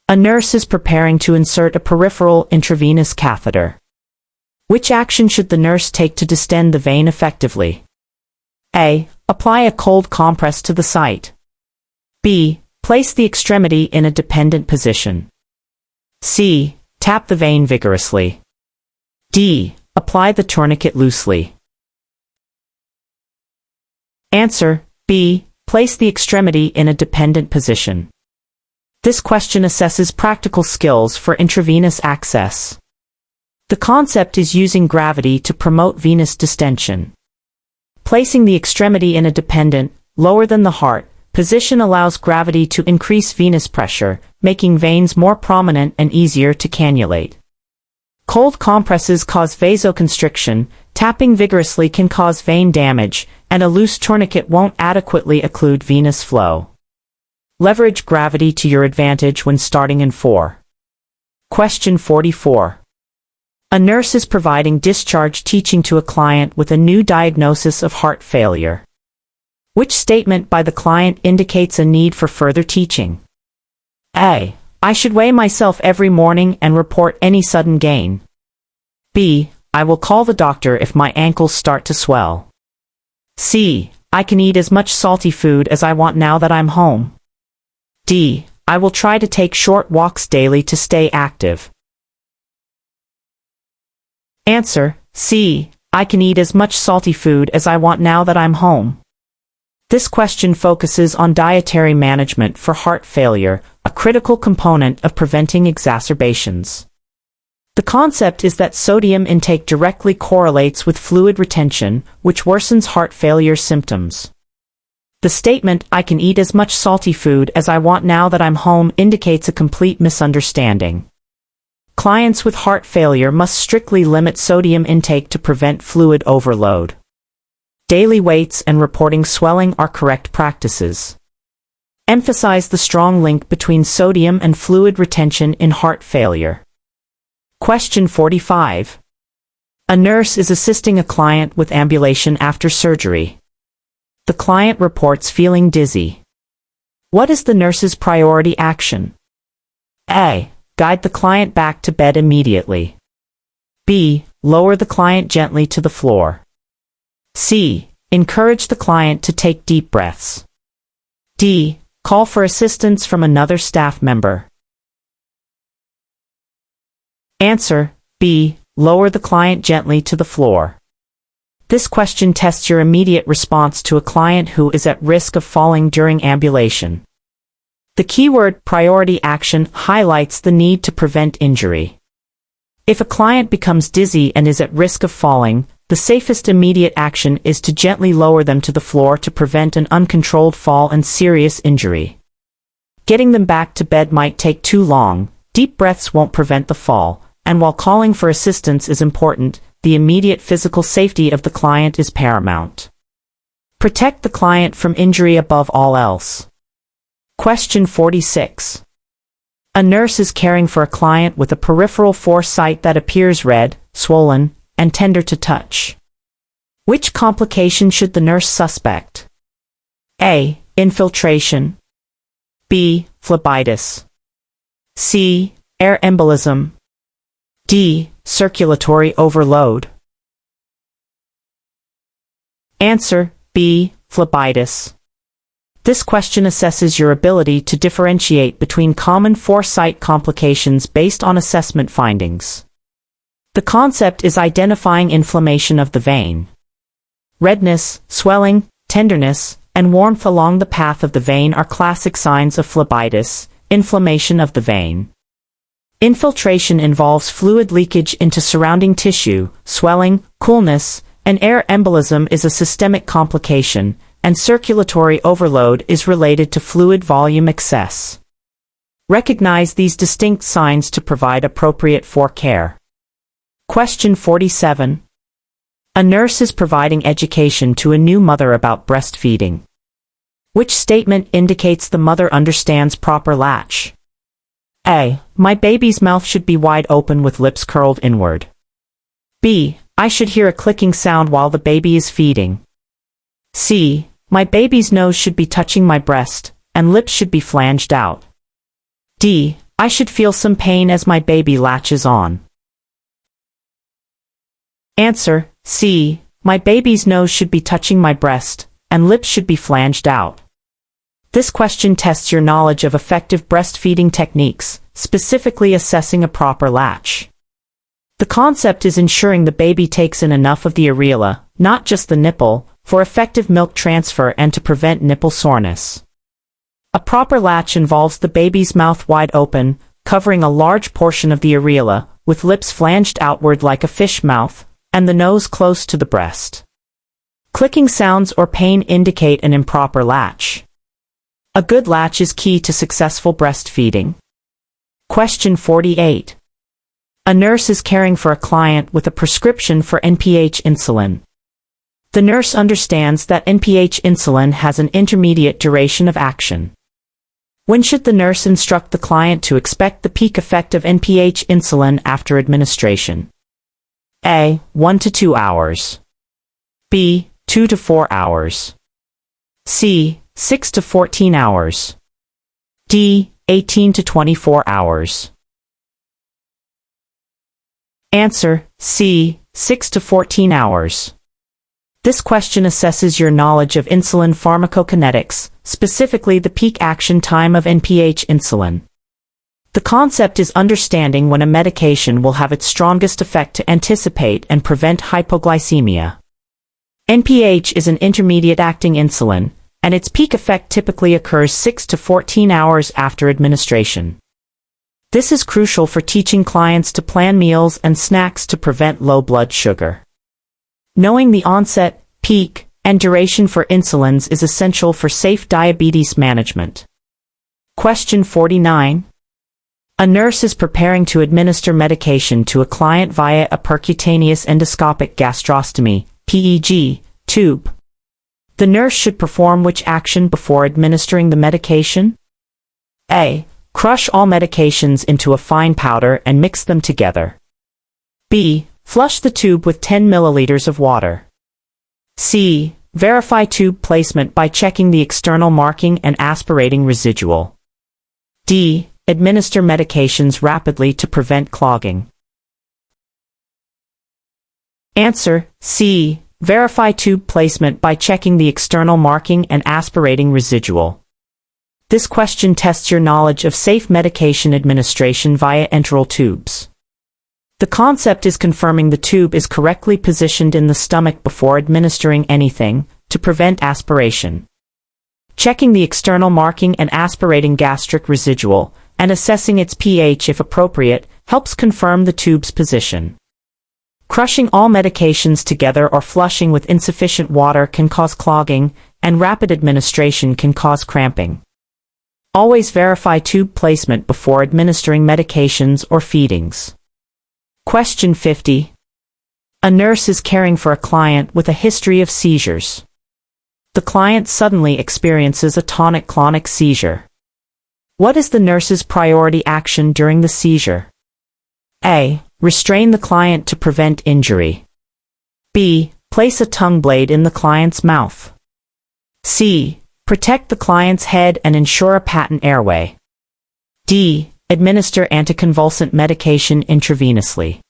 A nurse is preparing to insert a peripheral intravenous catheter. Which action should the nurse take to distend the vein effectively? A. Apply a cold compress to the site. B. Place the extremity in a dependent position. C. Tap the vein vigorously. D. Apply the tourniquet loosely. Answer: B. Place the extremity in a dependent position. This question assesses practical skills for intravenous access. The concept is using gravity to promote venous distension. Placing the extremity in a dependent, lower than the heart, position allows gravity to increase venous pressure, making veins more prominent and easier to cannulate. Cold compresses cause vasoconstriction, tapping vigorously can cause vein damage, and a loose tourniquet won't adequately occlude venous flow. Leverage gravity to your advantage when starting in 4. Question 44. A nurse is providing discharge teaching to a client with a new diagnosis of heart failure. Which statement by the client indicates a need for further teaching? A. I should weigh myself every morning and report any sudden gain. B. I will call the doctor if my ankles start to swell. C. I can eat as much salty food as I want now that I'm home. D. I will try to take short walks daily to stay active. Answer: C. I can eat as much salty food as I want now that I'm home. This question focuses on dietary management for heart failure, a critical component of preventing exacerbations. The concept is that sodium intake directly correlates with fluid retention, which worsens heart failure symptoms. The statement, "I can eat as much salty food as I want now that I'm home," indicates a complete misunderstanding. Clients with heart failure must strictly limit sodium intake to prevent fluid overload. Daily weights and reporting swelling are correct practices. Emphasize the strong link between sodium and fluid retention in heart failure. Question 45. A nurse is assisting a client with ambulation after surgery. The client reports feeling dizzy. What is the nurse's priority action? A. Guide the client back to bed immediately. B. Lower the client gently to the floor. C. Encourage the client to take deep breaths. D. Call for assistance from another staff member. Answer: B. Lower the client gently to the floor. This question tests your immediate response to a client who is at risk of falling during ambulation. The keyword priority action highlights the need to prevent injury. If a client becomes dizzy and is at risk of falling, the safest immediate action is to gently lower them to the floor to prevent an uncontrolled fall and serious injury. Getting them back to bed might take too long, deep breaths won't prevent the fall, and while calling for assistance is important, the immediate physical safety of the client is paramount. Protect the client from injury above all else. Question 46. A nurse is caring for a client with a peripheral foresight that appears red, swollen, and tender to touch. Which complication should the nurse suspect? A. Infiltration. B. Phlebitis. C. Air embolism. D. Circulatory overload. Answer: B. Phlebitis. This question assesses your ability to differentiate between common foresight complications based on assessment findings. The concept is identifying inflammation of the vein. Redness, swelling, tenderness, and warmth along the path of the vein are classic signs of phlebitis, inflammation of the vein. Infiltration involves fluid leakage into surrounding tissue, swelling, coolness, and air embolism is a systemic complication, and circulatory overload is related to fluid volume excess. Recognize these distinct signs to provide appropriate care. Question 47. A nurse is providing education to a new mother about breastfeeding. Which statement indicates the mother understands proper latch? A. My baby's mouth should be wide open with lips curled inward. B. I should hear a clicking sound while the baby is feeding. C. My baby's nose should be touching my breast, and lips should be flanged out. D. I should feel some pain as my baby latches on. Answer: C. My baby's nose should be touching my breast, and lips should be flanged out. This question tests your knowledge of effective breastfeeding techniques, specifically assessing a proper latch. The concept is ensuring the baby takes in enough of the areola, not just the nipple, for effective milk transfer and to prevent nipple soreness. A proper latch involves the baby's mouth wide open, covering a large portion of the areola, with lips flanged outward like a fish mouth, and the nose close to the breast. Clicking sounds or pain indicate an improper latch. A good latch is key to successful breastfeeding. Question 48. A nurse is caring for a client with a prescription for NPH insulin. The nurse understands that NPH insulin has an intermediate duration of action. When should the nurse instruct the client to expect the peak effect of NPH insulin after administration? A. 1 to 2 hours. B. 2 to 4 hours. C. 6 to 14 hours. D. 18 to 24 hours. Answer: C. 6 to 14 hours. This question assesses your knowledge of insulin pharmacokinetics, specifically the peak action time of NPH insulin. The concept is understanding when a medication will have its strongest effect to anticipate and prevent hypoglycemia. NPH is an intermediate-acting insulin, and its peak effect typically occurs 6 to 14 hours after administration. This is crucial for teaching clients to plan meals and snacks to prevent low blood sugar. Knowing the onset, peak, and duration for insulins is essential for safe diabetes management. Question 49. A nurse is preparing to administer medication to a client via a percutaneous endoscopic gastrostomy (PEG) tube. The nurse should perform which action before administering the medication? A. Crush all medications into a fine powder and mix them together. B. Flush the tube with 10 milliliters of water. C. Verify tube placement by checking the external marking and aspirating residual. D. Administer medications rapidly to prevent clogging. Answer: C. Verify tube placement by checking the external marking and aspirating residual. This question tests your knowledge of safe medication administration via enteral tubes. The concept is confirming the tube is correctly positioned in the stomach before administering anything, to prevent aspiration. Checking the external marking and aspirating gastric residual, and assessing its pH if appropriate, helps confirm the tube's position. Crushing all medications together or flushing with insufficient water can cause clogging, and rapid administration can cause cramping. Always verify tube placement before administering medications or feedings. Question 50. A nurse is caring for a client with a history of seizures. The client suddenly experiences a tonic-clonic seizure. What is the nurse's priority action during the seizure? A. Restrain the client to prevent injury. B. Place a tongue blade in the client's mouth. C. Protect the client's head and ensure a patent airway. D. Administer anticonvulsant medication intravenously.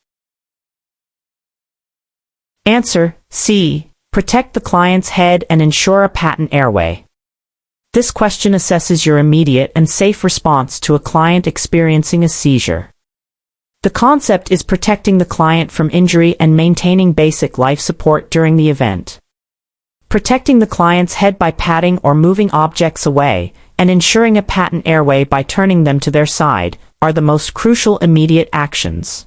Answer: C. Protect the client's head and ensure a patent airway. This question assesses your immediate and safe response to a client experiencing a seizure. The concept is protecting the client from injury and maintaining basic life support during the event. Protecting the client's head by patting or moving objects away, and ensuring a patent airway by turning them to their side, are the most crucial immediate actions.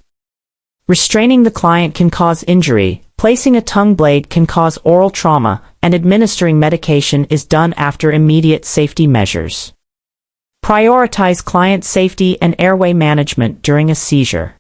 Restraining the client can cause injury, placing a tongue blade can cause oral trauma, and administering medication is done after immediate safety measures. Prioritize client safety and airway management during a seizure.